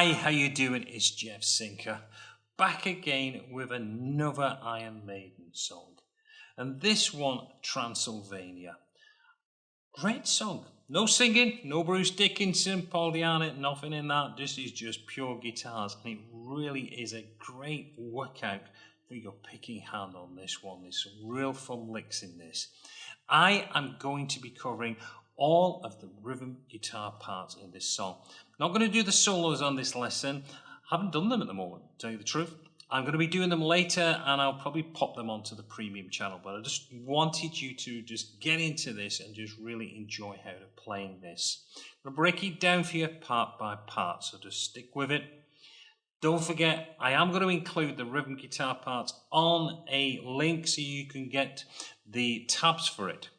Hi, how you doing? It's Jeff Sinker, back again with another Iron Maiden song. And this one, Transylvania. Great song. No singing, no Bruce Dickinson, Paul Di'Anno, nothing in that. This is just pure guitars, and it really is a great workout for your picking hand on this one. There's some real fun licks in this. I am going to be covering all of the rhythm guitar parts in this song. Not going to do the solos on this lesson. I haven't done them at the moment, to tell you the truth. I'm going to be doing them later, and I'll probably pop them onto the premium channel, but I just wanted you to just get into this and just really enjoy how to playing this. I'm going to break it down for you part by part, so just stick with it. Don't forget, I am going to include the rhythm guitar parts on a link so you can get the tabs for it.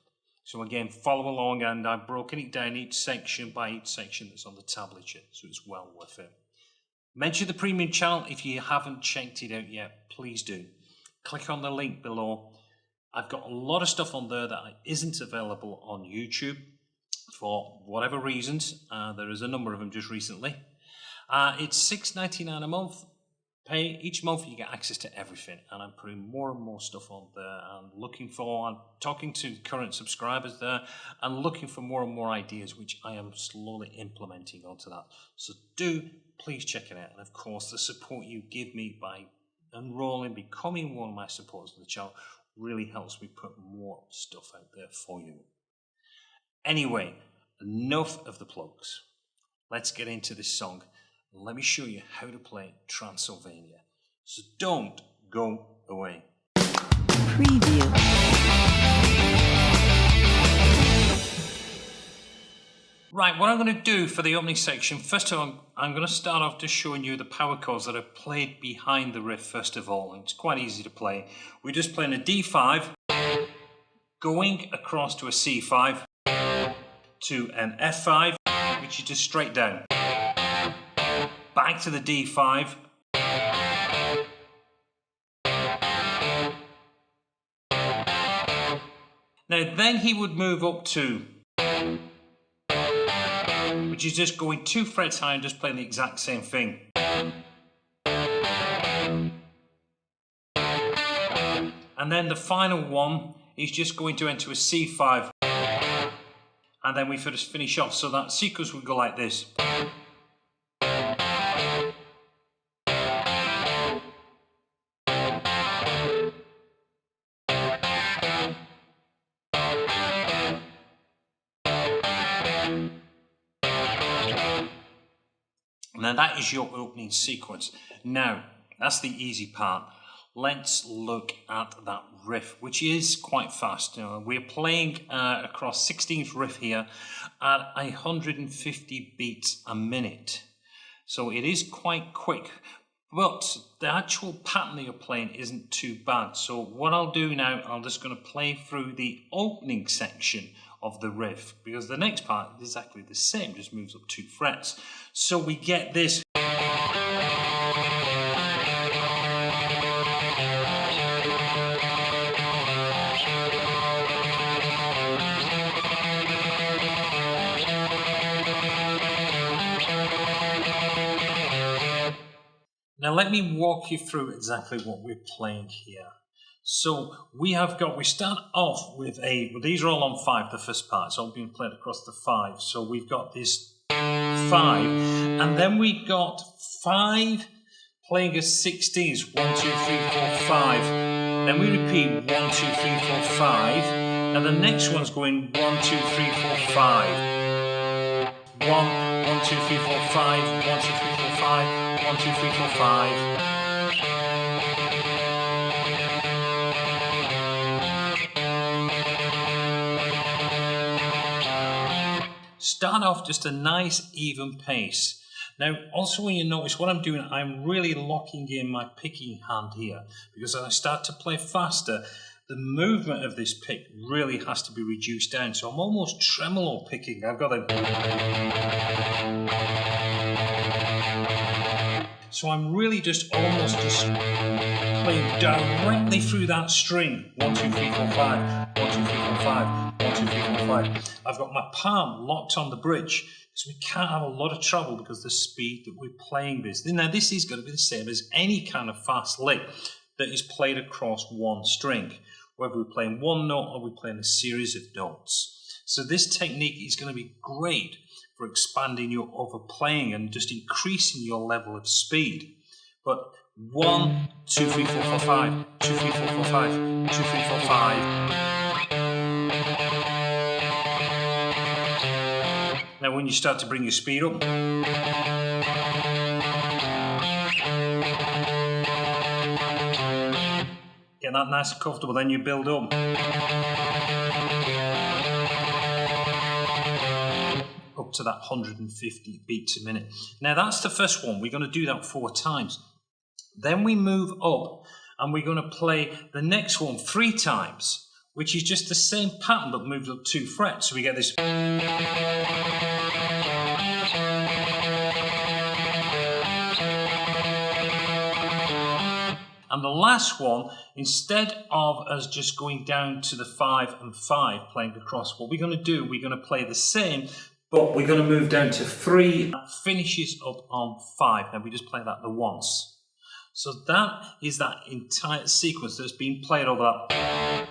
So again, follow along, and I've broken it down each section by each section that's on the tablature, so it's well worth it. Mention the premium channel if you haven't checked it out yet, please do. Click on the link below. I've got a lot of stuff on there that isn't available on YouTube for whatever reasons. There is a number of them just recently. It's $6.99 a month. Pay each month, you get access to everything, and I'm putting more and more stuff on there. I'm talking to current subscribers there and looking for more and more ideas, which I am slowly implementing onto that. So do please check it out, and of course the support you give me by enrolling, becoming one of my supporters of the channel really helps me put more stuff out there for you. Anyway, enough of the plugs. Let's get into this song. Let me show you how to play Transylvania. So don't go away. Preview. Right, what I'm going to do for the opening section, first of all, I'm going to start off just showing you the power chords that are played behind the riff first of all. And it's quite easy to play. We're just playing a D5, going across to a C5, to an F5, which is just straight down. Back to the D5. Now then he would move up to, which is just going 2 frets high and just playing the exact same thing. And then the final one is just going to enter a C5. And then we just finish off. So that sequence would go like this. Now that is your opening sequence. Now, that's the easy part. Let's look at that riff, which is quite fast. We're playing across 16th riff here at 150 beats a minute. So it is quite quick, but the actual pattern that you're playing isn't too bad. So what I'll do now, I'm just going to play through the opening section of the riff, because the next part is exactly the same, just moves up 2 frets. So we get this. Now let me walk you through exactly what we're playing here. So we start off with these are all on 5, the first part, it's all being played across the 5. So we've got this 5, and then we got 5 playing as 16s, 1, 2, 3, 4, 5. Then we repeat 1, 2, 3, 4, 5. And the next one's going 1, 2, 3, 4, 5. 1, 1, 2, 3, 4, 5, 1, 2, 3, 4, 5, 1, 2, 3, 4, 5. Start off just a nice even pace. Now also when you notice what I'm doing, I'm really locking in my picking hand here, because as I start to play faster, the movement of this pick really has to be reduced down. So I'm almost tremolo picking. I've got a... So I'm really just almost playing directly through that string. 1, 2, 3, 4, 5. 1, 2, 3, 4, 5. 1, 2, 3, 4, 5. I've got my palm locked on the bridge, so we can't have a lot of trouble because of the speed that we're playing this. Now this is going to be the same as any kind of fast lick that is played across one string, whether we're playing one note or we're playing a series of notes. So this technique is going to be great for expanding your overplaying and just increasing your level of speed. But 1, 2, 3, 4, 4, 5, 2, 3, 4, 4, 5, 2, 3, 4, 5. Now when you start to bring your speed up, get that nice and comfortable, then you build up. Up to that 150 beats a minute. Now that's the first one. We're going to do that 4 times. Then we move up and we're going to play the next one 3 times, which is just the same pattern but moved up 2 frets. So we get this. And the last one, instead of us just going down to the 5 and 5 playing across, what we're going to do, we're going to play the same, but we're going to move down to 3, that finishes up on 5. Now we just play that the once. So that is that entire sequence that's been played over that.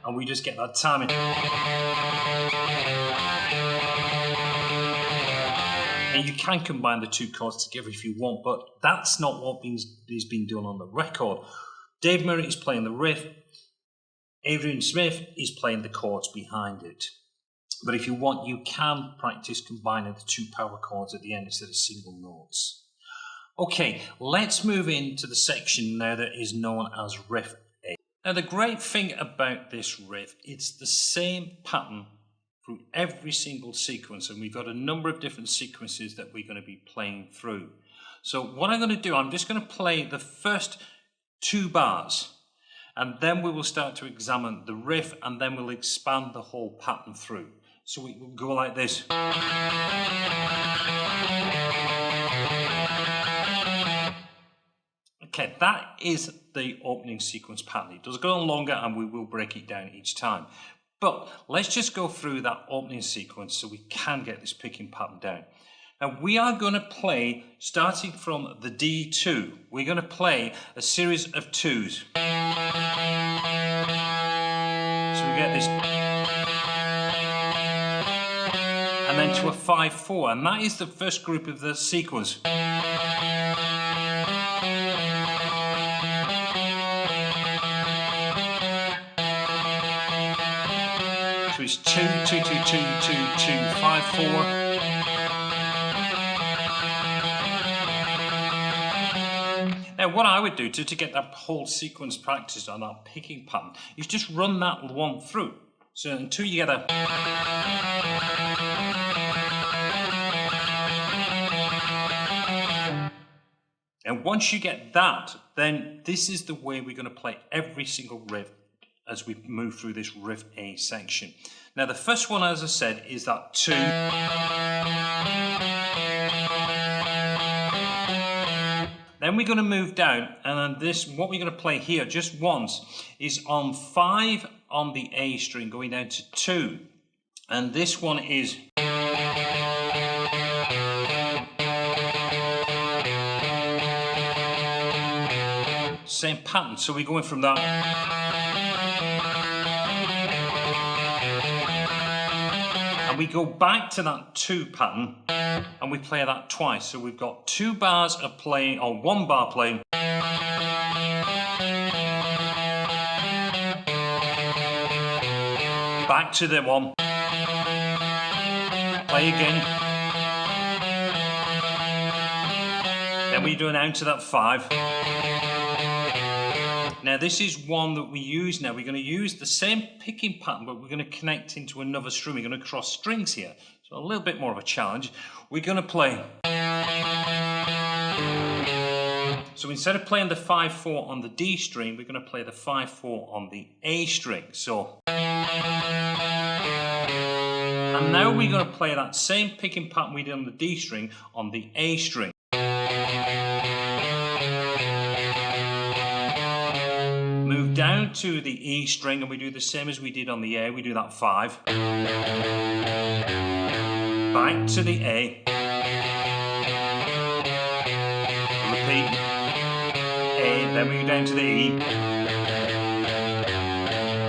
And we just get that timing. And you can combine the 2 chords together if you want, but that's not what is being done on the record. Dave Merritt is playing the riff. Adrian Smith is playing the chords behind it. But if you want, you can practice combining the 2 power chords at the end instead of single notes. Okay, let's move into the section now that is known as Riff A. Now the great thing about this riff, it's the same pattern through every single sequence, and we've got a number of different sequences that we're going to be playing through. So what I'm going to do, I'm just going to play the first 2 bars, and then we will start to examine the riff, and then we'll expand the whole pattern through. So we will go like this. Okay, that is the opening sequence pattern. It does go on longer and we will break it down each time. But let's just go through that opening sequence so we can get this picking pattern down. Now we are going to play, starting from the D2, we're going to play a series of 2s. So we get this. And then to a 5-4, and that is the first group of the sequence. So it's 2, 2, 2, 2, 2, 2, 5, 4. Now what I would do to get that whole sequence practiced on that picking pattern is just run that one through. So until you get a... And once you get that, then this is the way we're going to play every single riff as we move through this Riff A section. Now the first one, as I said, is that 2. Then we're going to move down, and then this, what we're going to play here just once, is on 5 on the A string, going down to 2. And this one is... same pattern, so we're going from that. And we go back to that 2 pattern and we play that twice. So we've got 2 bars of playing, or 1 bar playing. Back to the 1. Play again. Then we do an out to that 5. Now this is one that we use now. We're going to use the same picking pattern, but we're going to connect into another string. We're going to cross strings here. So a little bit more of a challenge. We're going to play. So instead of playing the 5-4 on the D string, we're going to play the 5-4 on the A string. So. And now we're going to play that same picking pattern we did on the D string on the A string. down to the E string and we do the same as we did on the A. We do that 5. Back to the A. Repeat. A, then we go down to the E.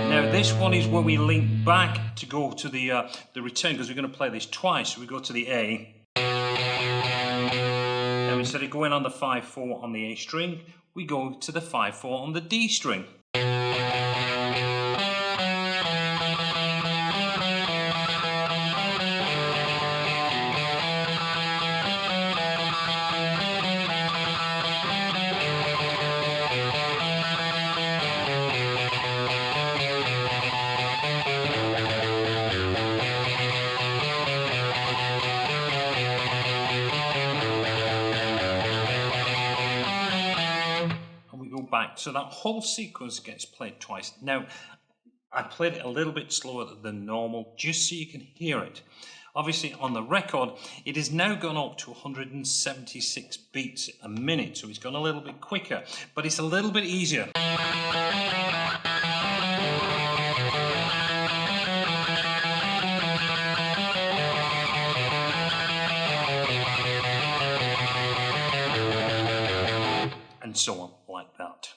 Now this one is where we link back to go to the return, because we're going to play this twice. So we go to the A. Now instead of going on the 5-4 on the A string, we go to the 5-4 on the D string. Back. So that whole sequence gets played twice. Now, I played it a little bit slower than normal, just so you can hear it. Obviously, on the record, it has now gone up to 176 beats a minute, so it's gone a little bit quicker, but it's a little bit easier. And so on, like that.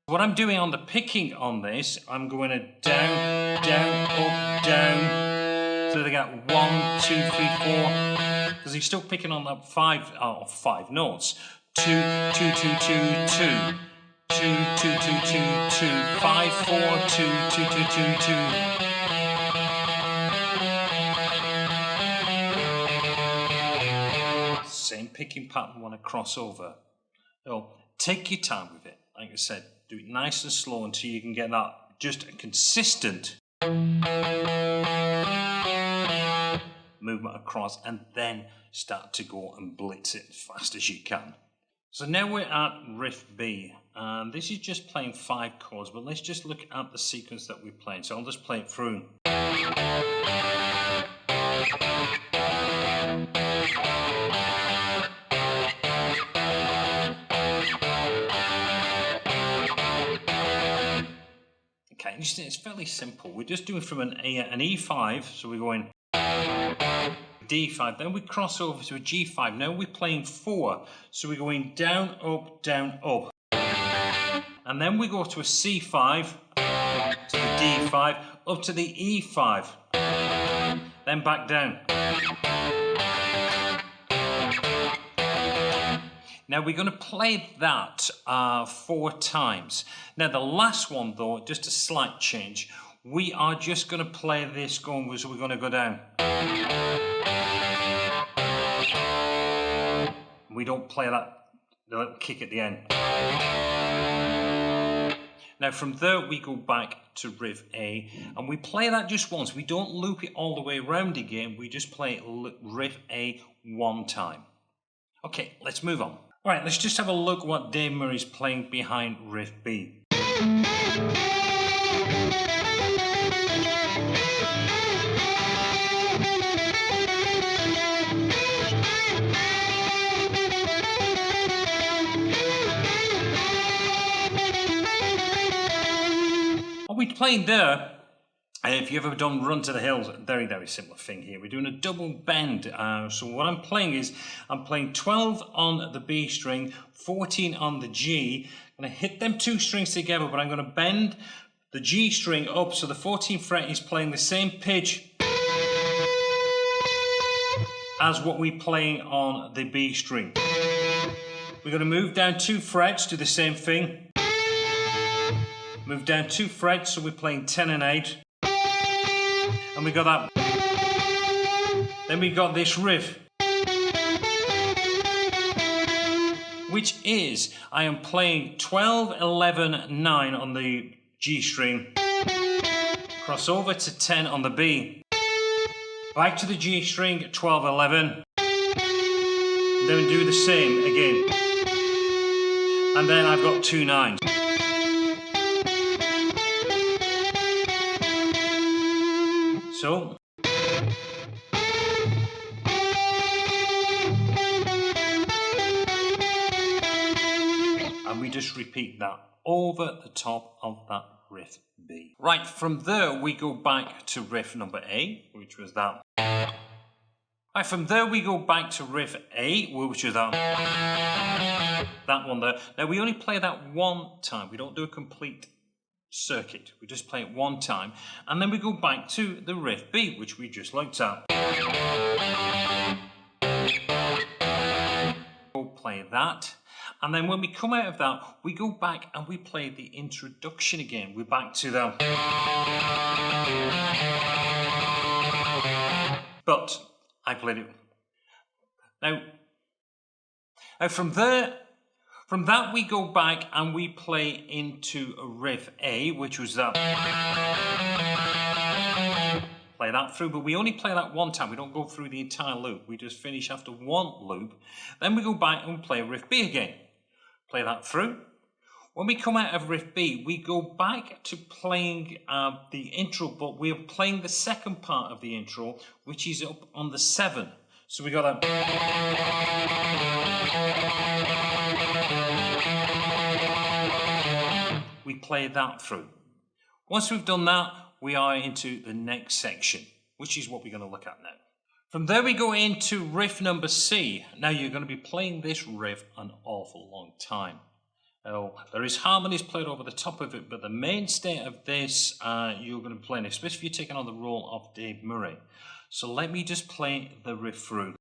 What I'm doing on the picking on this, I'm going to down, down, up, down. So they got 1, 2, 3, 4. Because he's still picking on that 5 notes. 2, 2, 2, 2, 2. 2, 2, 2, 2, 2. 5, 4, 2, 2, 2, 2, 2. Same picking pattern when I cross over. So take your time with it. Like I said, do it nice and slow until you can get that just a consistent movement across, and then start to go and blitz it as fast as you can. So now we're at Riff B, and this is just playing 5 chords, but let's just look at the sequence that we're playing. So I'll just play it through. Okay, you see, it's fairly simple. We're just doing from an E5, so we're going D5, then we cross over to a G5. Now we're playing 4, so we're going down, up, and then we go to a C5, to the D5, up to the E5, then back down. Now we're going to play that 4 times. Now the last one though, just a slight change. We are just going to play this going, so we're going to go down. We don't play the little kick at the end. Now from there we go back to Riff A, and we play that just once. We don't loop it all the way around again. We just play Riff A 1 time. Okay, let's move on. Right, let's just have a look what Dave Murray's playing behind Riff B. What we're playing there, if you've ever done Run to the Hills, very, very similar thing here. We're doing a double bend. So what I'm playing is, I'm playing 12 on the B string, 14 on the G. I'm going to hit them 2 strings together, but I'm going to bend the G string up so the 14th fret is playing the same pitch as what we're playing on the B string. We're going to move down 2 frets, do the same thing. Move down 2 frets, so we're playing 10 and 8. And we got that. Then we got this riff, which is, I am playing 12, 11, 9 on the G string, cross over to 10 on the B, back to the G string, 12, 11, then do the same again, and then I've got 2 9s. So, and we just repeat that over the top of that riff B. Right, from there we go back to riff number A, which was that. Right, from there we go back to riff A, which was that one there. Now we only play that one time, we don't do a complete circuit, we just play it one time, and then we go back to the riff B, which we just looked at. We'll play that, and then when we come out of that, we go back and we play the introduction again. We're back to that. But I played it. Now from that we go back and we play into a riff A, which was that. Play that through, but we only play that one time. We don't go through the entire loop. We just finish after one loop. Then we go back and play riff B again. Play that through. When we come out of riff B, we go back to playing the intro, but we're playing the second part of the intro, which is up on the 7. So we got that. We play that through. Once we've done that, we are into the next section, which is what we're going to look at now. From there we go into riff number C. Now you're going to be playing this riff an awful long time. Now, there is harmonies played over the top of it, but the mainstay of this you're going to be playing, especially if you're taking on the role of Dave Murray. So let me just play the riff through.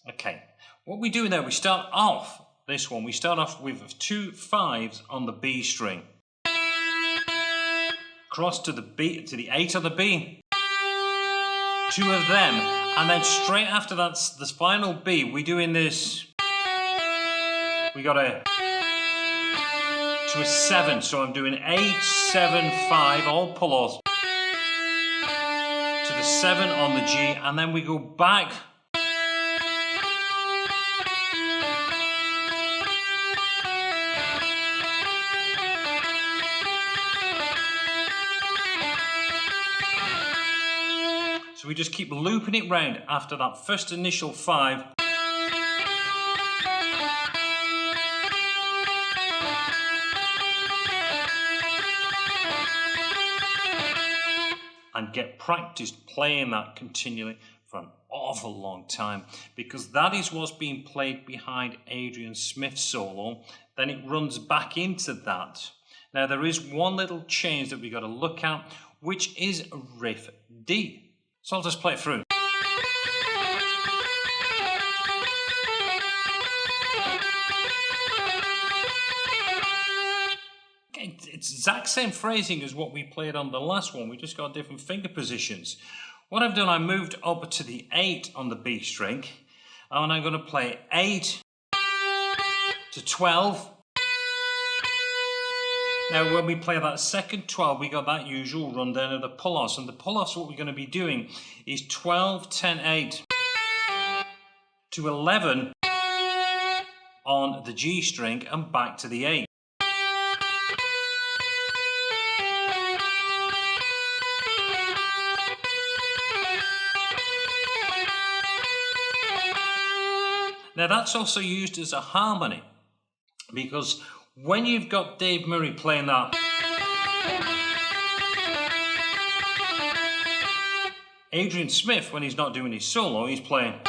Okay, what we do now, we start off this one. We start off with 2 5s on the B string. Cross to the B, to the 8 on the B. 2 of them, and then straight after that, this final B, we doing this. We got to a 7, so I'm doing 8, 7, 5, all pull-offs to the 7 on the G, and then we go back. So we just keep looping it round after that first initial 5. And get practiced playing that continually for an awful long time, because that is what's being played behind Adrian Smith's solo. Then it runs back into that. Now there is one little change that we got to look at, which is riff D. So I'll just play it through. It's exact same phrasing as what we played on the last one. We just got different finger positions. What I've done, I moved up to the 8 on the B string, and I'm going to play 8 to 12. Now when we play that second 12, we got that usual rundown of the pull-offs, and the pull-offs, what we're going to be doing is 12, 10, 8 to 11 on the G string and back to the 8. Now that's also used as a harmony, because when you've got Dave Murray playing that, Adrian Smith, when he's not doing his solo, he's playing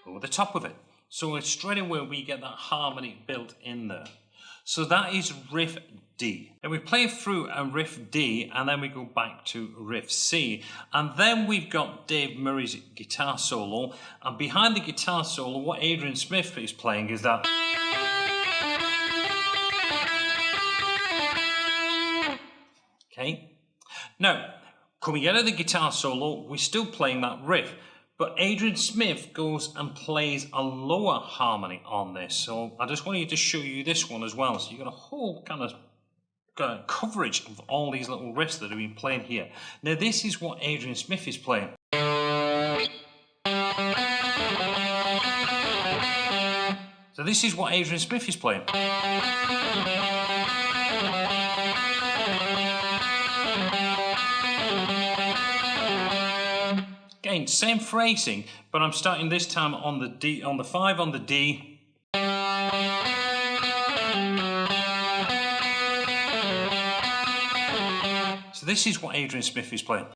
over the top of it. So straight away we get that harmony built in there. So that is riff D. And we play through a riff D, and then we go back to riff C. And then we've got Dave Murray's guitar solo. And behind the guitar solo, what Adrian Smith is playing is that. Okay. Now, coming out of the guitar solo, we're still playing that riff. But Adrian Smith goes and plays a lower harmony on this. So I just wanted to show you this one as well. So you've got a whole kind of coverage of all these little riffs that have been played here. Now this is what Adrian Smith is playing. So this is what Adrian Smith is playing. Again, same phrasing, but I'm starting this time on the D, on the 5 on the D. So this is what Adrian Smith is playing.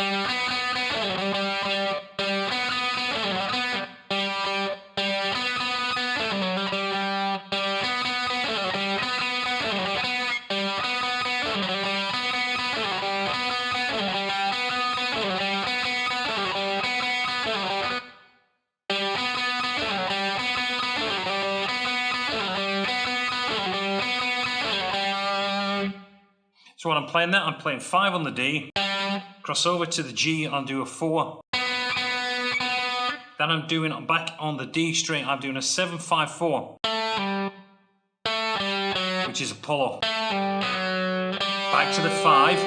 So when I'm playing that, I'm playing 5 on the D, cross over to the G and do a 4. Then I'm doing back on the D string, I'm doing a 7-5-4, which is a pull off. Back to the 5.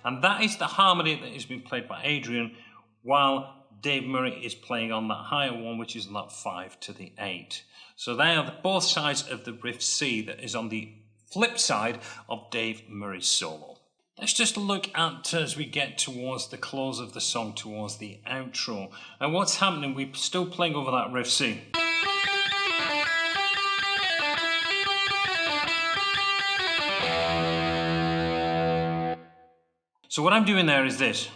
And that is the harmony that has been played by Adrian, while Dave Murray is playing on that higher one, which is on that 5 to the 8. So they are both sides of the Riff C that is on the flip side of Dave Murray's solo. Let's just look at as we get towards the close of the song, towards the outro. And what's happening, we're still playing over that Riff C. So what I'm doing there is this.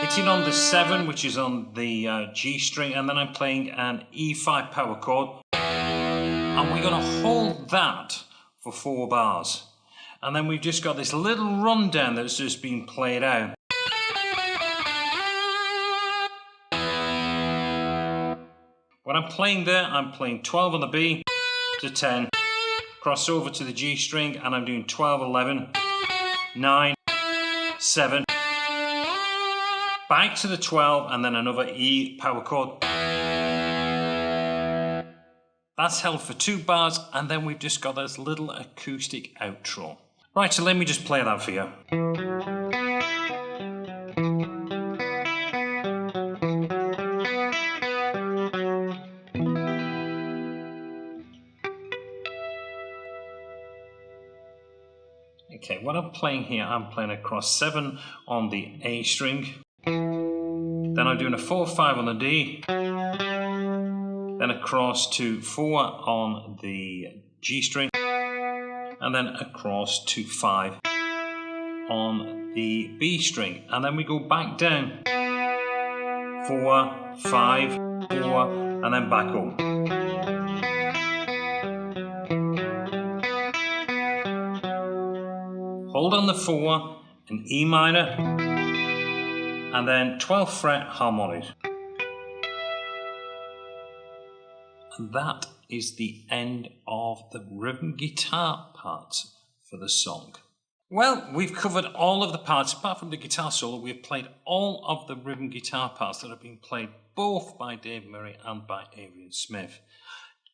Hitting on the 7, which is on the G string, and then I'm playing an E5 power chord. And we're going to hold that for 4 bars. And then we've just got this little rundown that's just been played out. When I'm playing there, I'm playing 12 on the B to 10, cross over to the G string, and I'm doing 12, 11, 9, 7, back to the 12, and then another E power chord. That's held for 2 bars, and then we've just got this little acoustic outro. Right, so let me just play that for you. Okay, what I'm playing here, I'm playing across 7 on the A string. Then I'm doing a 4-5 on the D. Then across to 4 on the G string. And then across to 5 on the B string. And then we go back down. 4, 5, 4, and then back up. Hold on the 4, an E minor, and then 12th fret harmonics. And that is the end of the rhythm guitar parts for the song. Well, we've covered all of the parts, apart from the guitar solo. We've played all of the rhythm guitar parts that have been played both by Dave Murray and by Adrian Smith.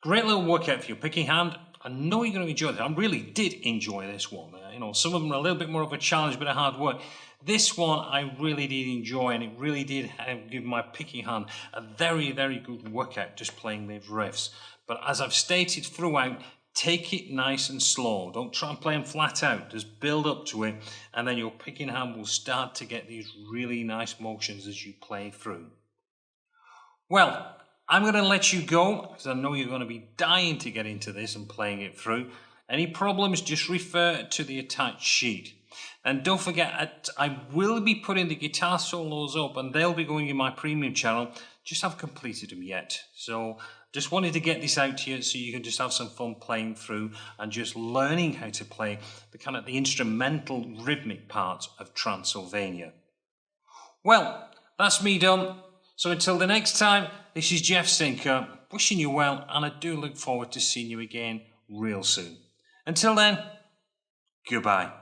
Great little workout for your picking hand. I know you're going to enjoy it. I really did enjoy this one. You know, some of them are a little bit more of a challenge, but a hard work. This one I really did enjoy, and it really did give my picking hand a very, very good workout just playing these riffs. But as I've stated throughout, take it nice and slow. Don't try and play them flat out. Just build up to it, and then your picking hand will start to get these really nice motions as you play through. Well, I'm going to let you go because I know you're going to be dying to get into this and playing it through. Any problems, just refer to the attached sheet. And don't forget, I will be putting the guitar solos up, and they'll be going in my premium channel. Just haven't completed them yet. So just wanted to get this out to you so you can just have some fun playing through and just learning how to play the kind of the instrumental rhythmic parts of Transylvania. Well, that's me done. So until the next time, this is Jeff Sinker, wishing you well, and I do look forward to seeing you again real soon. Until then, goodbye.